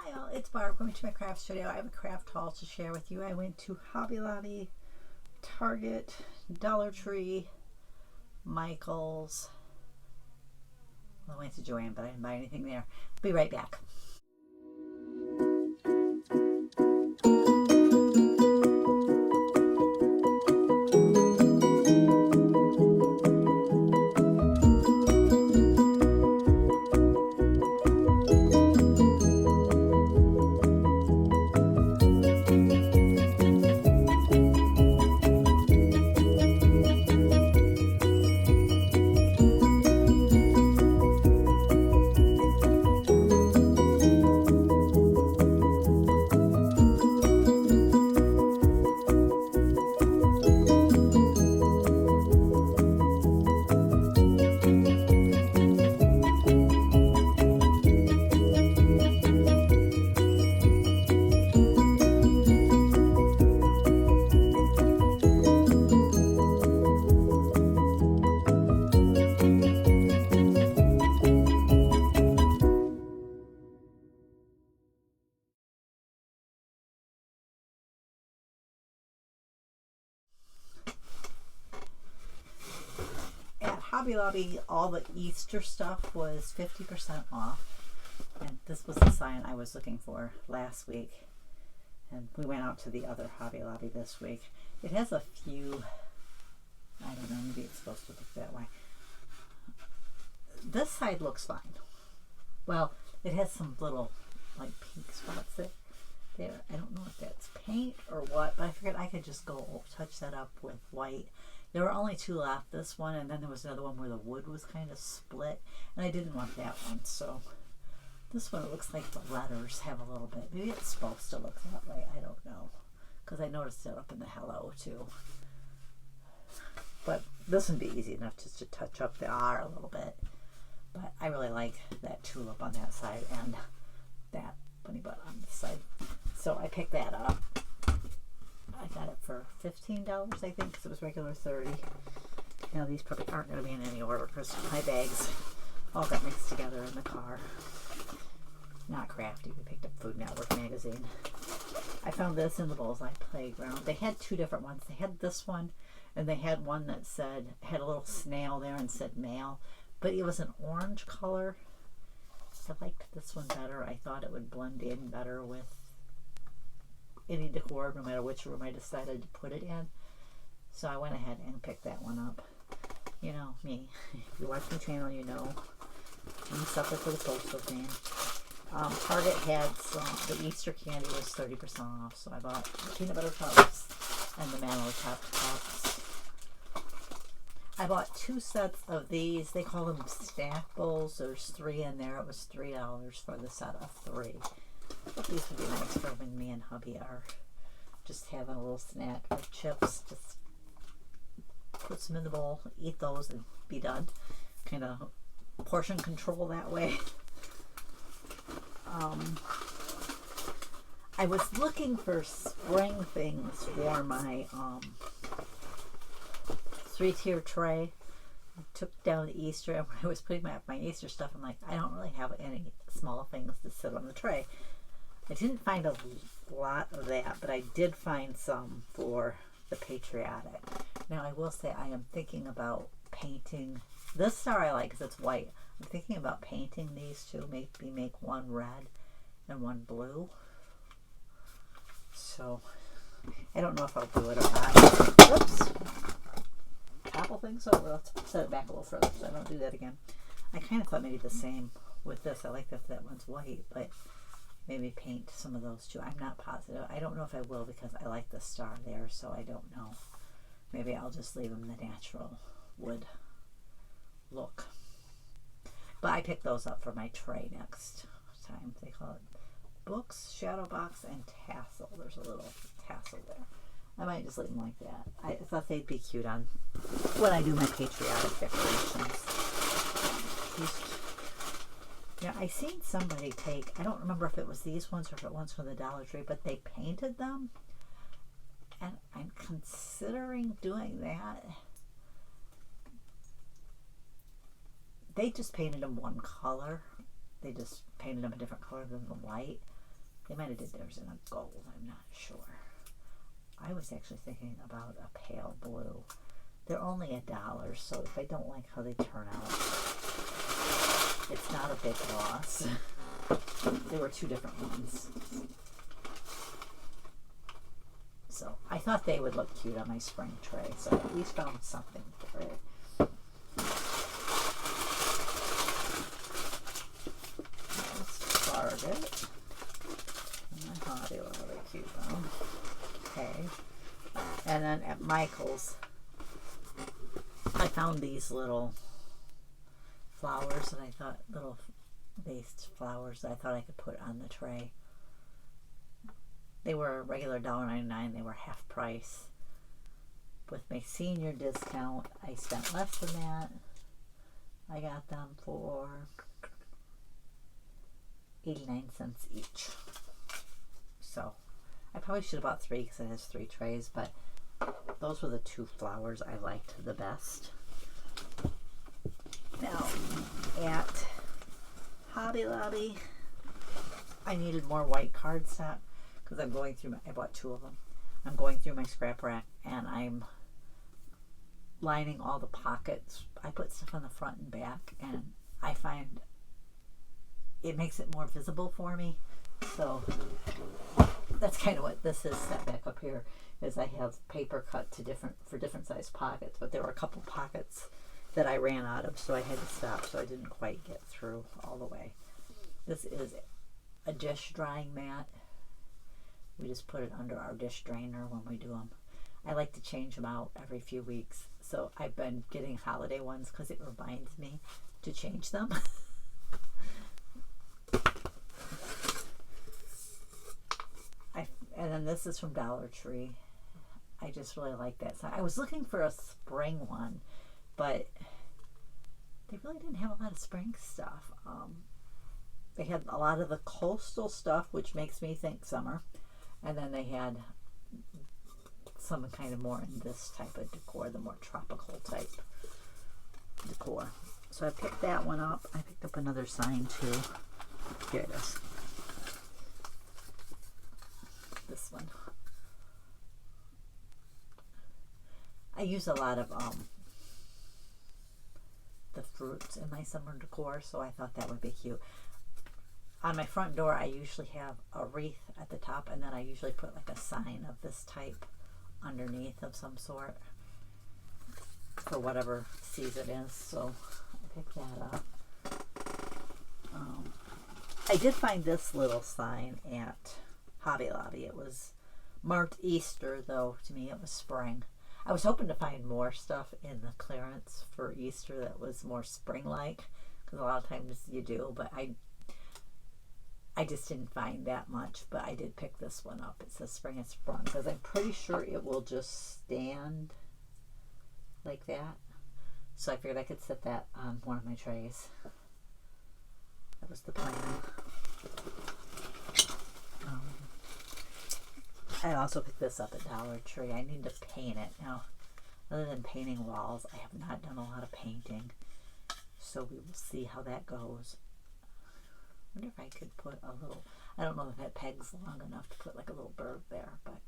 Hi all, it's Barb going to my craft studio. I have a craft haul to share with you. I went to Hobby Lobby, Target, Dollar Tree, Michael's. Well, I went to Joann, but I didn't buy anything there. Be right back. At Hobby Lobby, all the Easter stuff was 50% off. And this was the sign I was looking for last week. And we went out to the other Hobby Lobby this week. It has a few, I don't know, maybe it's supposed to look that way. This side looks fine. Well, it has some little like pink spots there. I don't know if that's paint or what, but I figured I could just go touch that up with white. There were only two left, this one, and then there was another one where the wood was kind of split, and I didn't want that one, so this one, it looks like the letters have a little bit. Maybe it's supposed to look that way, I don't know, because I noticed it up in the hello too. But this would be easy enough just to touch up the R a little bit. But I really like that tulip on that side and that bunny butt on this side. So I picked that up. I got it for $15, I think, because it was regular $30. Now these probably aren't going to be in any order because my bags all got mixed together in the car. Not crafty. We picked up Food Network magazine. I found this in the Bullseye Playground. They had two different ones. They had this one, and they had one that had a little snail there and said mail, but it was an orange color. I liked this one better. I thought it would blend in better with any decor, no matter which room I decided to put it in. So I went ahead and picked that one up. You know me. If you watch my channel, you know I'm sucker for the postal thing. Target had the Easter candy was 30% off, so I bought the peanut butter cups and the mallow top cups. I bought two sets of these. They call them snack bowls. There's 3 in there. It was $3 for the set of 3. I thought these would be nice for when me and hubby are just having a little snack with chips. Just put some in the bowl, eat those, and be done. Kind of portion control that way. I was looking for spring things for my 3-tier tray. I took down Easter, and when I was putting my Easter stuff, I'm like, I don't really have any small things to sit on the tray. I didn't find a lot of that, but I did find some for the patriotic. Now I will say I am thinking about painting. This star I like because it's white. I'm thinking about painting these two. Maybe make one red and one blue. So I don't know if I'll do it or not. Whoops. Topple things over. Let's set it back a little further so I don't do that again. I kind of thought maybe the same with this. I like that one's white, but maybe paint some of those too. I'm not positive. I don't know if I will because I like the star there, so I don't know. Maybe I'll just leave them the natural wood look. But I picked those up for my tray next time. They call it books, shadow box, and tassel. There's a little tassel there. I might just leave them like that. I thought they'd be cute on when I do my patriotic decorations. Yeah, I seen somebody take, I don't remember if it was these ones or if it was from the Dollar Tree, but they painted them. And I'm considering doing that. They just painted them one color. They just painted them a different color than the white. They might have did theirs in a gold. I'm not sure. I was actually thinking about a pale blue. They're only $1, so if I don't like how they turn out, it's not a big loss. There were 2 different ones. So I thought they would look cute on my spring tray, so I at least found something for it. Let's start it. Oh, they were really cute though. Okay. And then at Michael's, I found these little flowers that I thought, little based flowers that I thought I could put on the tray. They were a regular $1.99. They were half price. With my senior discount, I spent less than that. I got them for 89 cents each. So I probably should have bought 3 because it has 3 trays, but those were the 2 flowers I liked the best. Now at Hobby Lobby, I needed more white cardstock because I'm going through I bought 2 of them. I'm going through my scrap rack and I'm lining all the pockets. I put stuff on the front and back, and I find it makes it more visible for me. So that's kind of what this is set back up here, is I have paper cut to different size pockets, but there were a couple pockets that I ran out of, so I had to stop, so I didn't quite get through all the way. This is a dish drying mat. We just put it under our dish drainer when we do them. I like to change them out every few weeks, so I've been getting holiday ones because it reminds me to change them. And then this is from Dollar Tree. I just really like that. So I was looking for a spring one, but they really didn't have a lot of spring stuff. They had a lot of the coastal stuff, which makes me think summer. And then they had some kind of more in this type of decor, the more tropical type decor. So I picked that one up. I picked up another sign too. Here it is. This one. I use a lot of the fruits in my summer decor, so I thought that would be cute. On my front door, I usually have a wreath at the top, and then I usually put like a sign of this type underneath of some sort for whatever season it is. So I picked that up. I did find this little sign at Hobby Lobby. It was marked Easter, though to me it was spring. I was hoping to find more stuff in the clearance for Easter that was more spring-like, because a lot of times you do, but I just didn't find that much. But I did pick this one up. It says spring and sprung, because I'm pretty sure it will just stand like that. So I figured I could set that on one of my trays. That was the plan. I also picked this up at Dollar Tree. I need to paint it. Now, other than painting walls, I have not done a lot of painting. So we will see how that goes. I wonder if I could put a little, I don't know if that peg's long enough to put like a little bird there, but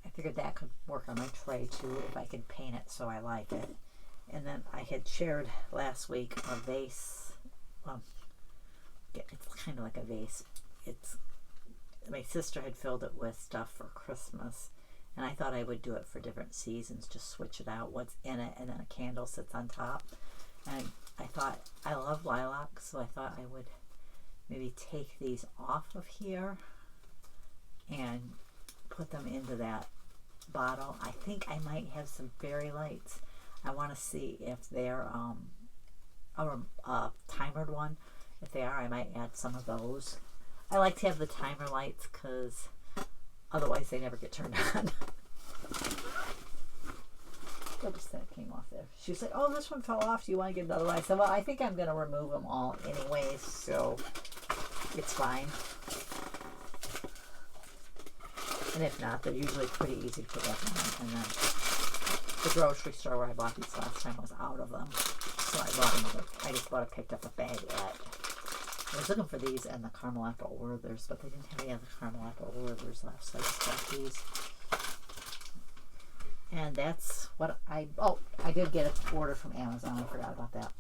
I figured that could work on my tray too if I could paint it so I like it. And then I had shared last week a vase. Well, it's kind of like a vase. My sister had filled it with stuff for Christmas, and I thought I would do it for different seasons, just switch it out, what's in it, and then a candle sits on top. And I thought, I love lilacs, so I thought I would maybe take these off of here and put them into that bottle. I think I might have some fairy lights. I want to see if they're a timered one. If they are, I might add some of those. I like to have the timer lights because otherwise they never get turned on. Oops, that came off there. She said, oh, this one fell off. Do you want to get another one? I said, well, I think I'm going to remove them all anyways, so it's fine. And if not, they're usually pretty easy to put back on. And then the grocery store where I bought these last time was out of them. So I just picked up a bag at I was looking for these and the caramel apple Werthers, but they didn't have any of the caramel apple Werthers left, so I just got these. And that's what I did get an order from Amazon. I forgot about that.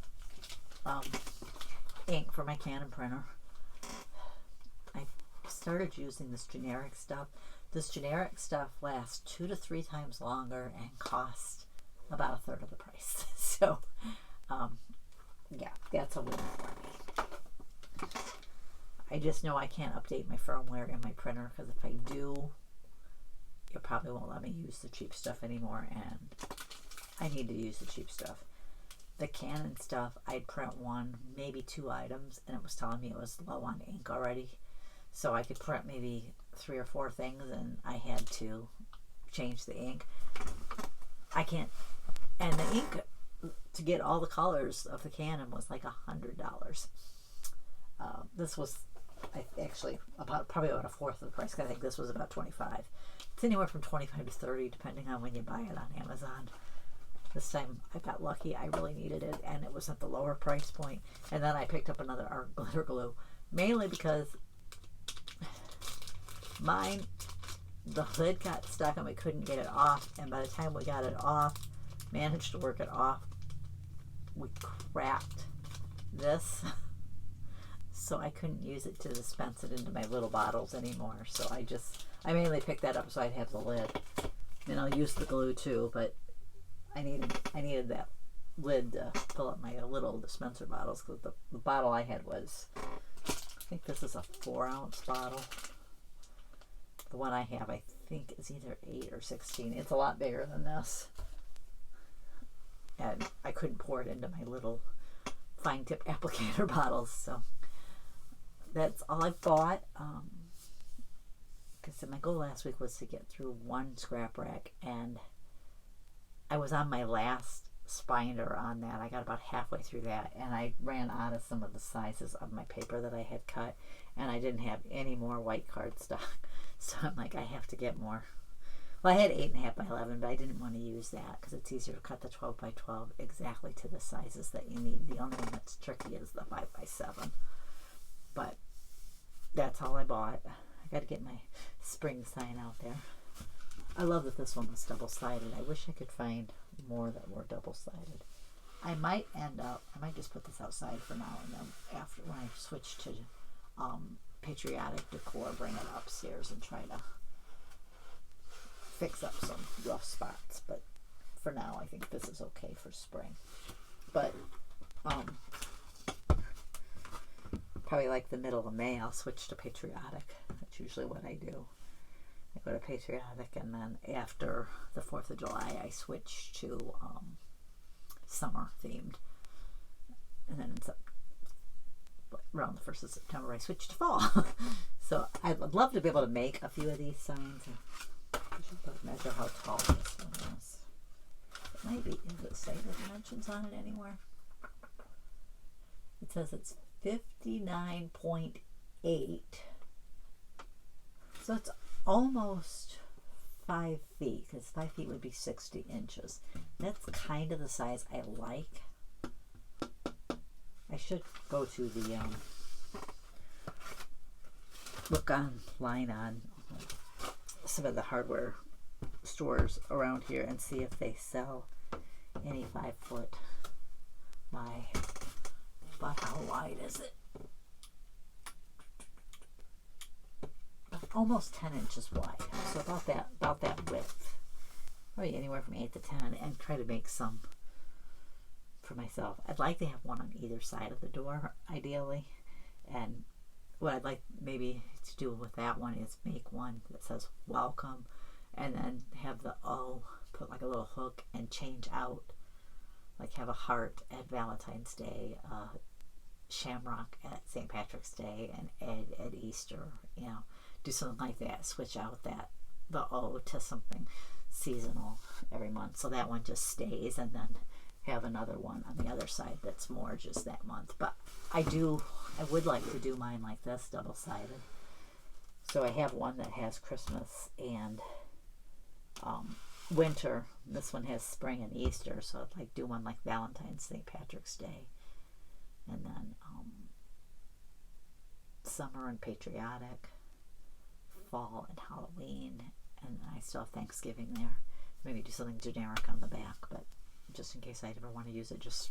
Ink for my Canon printer. I started using this generic stuff. This generic stuff lasts 2 to 3 times longer and costs about 1/3 of the price. So, yeah, that's a win for me. I just know I can't update my firmware in my printer, because if I do, it probably won't let me use the cheap stuff anymore, and I need to use the cheap stuff. The Canon stuff, I'd print 1, maybe 2 items, and it was telling me it was low on ink already. So I could print maybe 3 or 4 things, and I had to change the ink. I can't, and the ink to get all the colors of the Canon was like $100. This was actually probably about 1/4 of the price. I think this was about $25. It's anywhere from $25 to $30 depending on when you buy it on Amazon. This time I got lucky. I really needed it, and it was at the lower price point. And then I picked up another art glitter glue, mainly because mine, the lid got stuck and we couldn't get it off. And by the time we got it off, managed to work it off, we cracked this. So I couldn't use it to dispense it into my little bottles anymore. So I mainly picked that up so I'd have the lid. And I'll use the glue too, but I needed that lid to fill up my little dispenser bottles, because the bottle I had was, I think this is a 4-ounce bottle. The one I have, I think, is either 8 or 16. It's a lot bigger than this. And I couldn't pour it into my little fine tip applicator bottles, so that's all I bought. Because my goal last week was to get through 1 scrap rack, and I was on my last spinder on that. I got about halfway through that, and I ran out of some of the sizes of my paper that I had cut, and I didn't have any more white cardstock. So I'm like, I have to get more. Well, I had 8.5 by 11, but I didn't want to use that because it's easier to cut the 12 by 12 exactly to the sizes that you need. The only one that's tricky is the 5 by 7. But that's all I bought. I got to get my spring sign out there. I love that this one was double-sided. I wish I could find more that were double-sided. I might just put this outside for now, and then after, when I switch to patriotic decor, bring it upstairs and try to fix up some rough spots. But for now, I think this is okay for spring. But probably like the middle of May, I'll switch to patriotic. That's usually what I do. I go to patriotic, and then after the 4th of July, I switch to summer themed. And then around the 1st of September, I switch to fall. So I'd love to be able to make a few of these signs. I should measure how tall this one is. It might be, does it say the dimensions on it anywhere? It says it's 59.8. So it's almost 5 feet, because 5 feet would be 60 inches. That's kind of the size I like. I should go to the look online on some of the hardware stores around here and see if they sell any 5 foot by, but how wide is it? Almost 10 inches wide, so about that width, probably anywhere from 8 to 10, and try to make some for myself. I'd like to have one on either side of the door, ideally, and what I'd like maybe to do with that one is make one that says welcome, and then have the O, put like a little hook, and change out, like have a heart at Valentine's Day, shamrock at St. Patrick's Day, and egg at Easter, you know. Do something like that, switch out the O to something seasonal every month, so that one just stays, and then have another one on the other side that's more just that month. But I would like to do mine like this, double-sided. So I have one that has Christmas and winter. This one has spring and Easter, so I'd like do one like Valentine's, St. Patrick's Day, and then summer and patriotic, fall and Halloween, and I still have Thanksgiving there. Maybe do something generic on the back, but just in case I ever want to use it just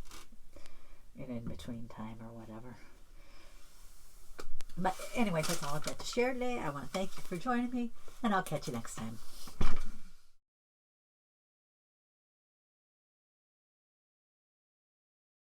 in between time or whatever. But anyway, that's all I've got to share today. I want to thank you for joining me, and I'll catch you next time.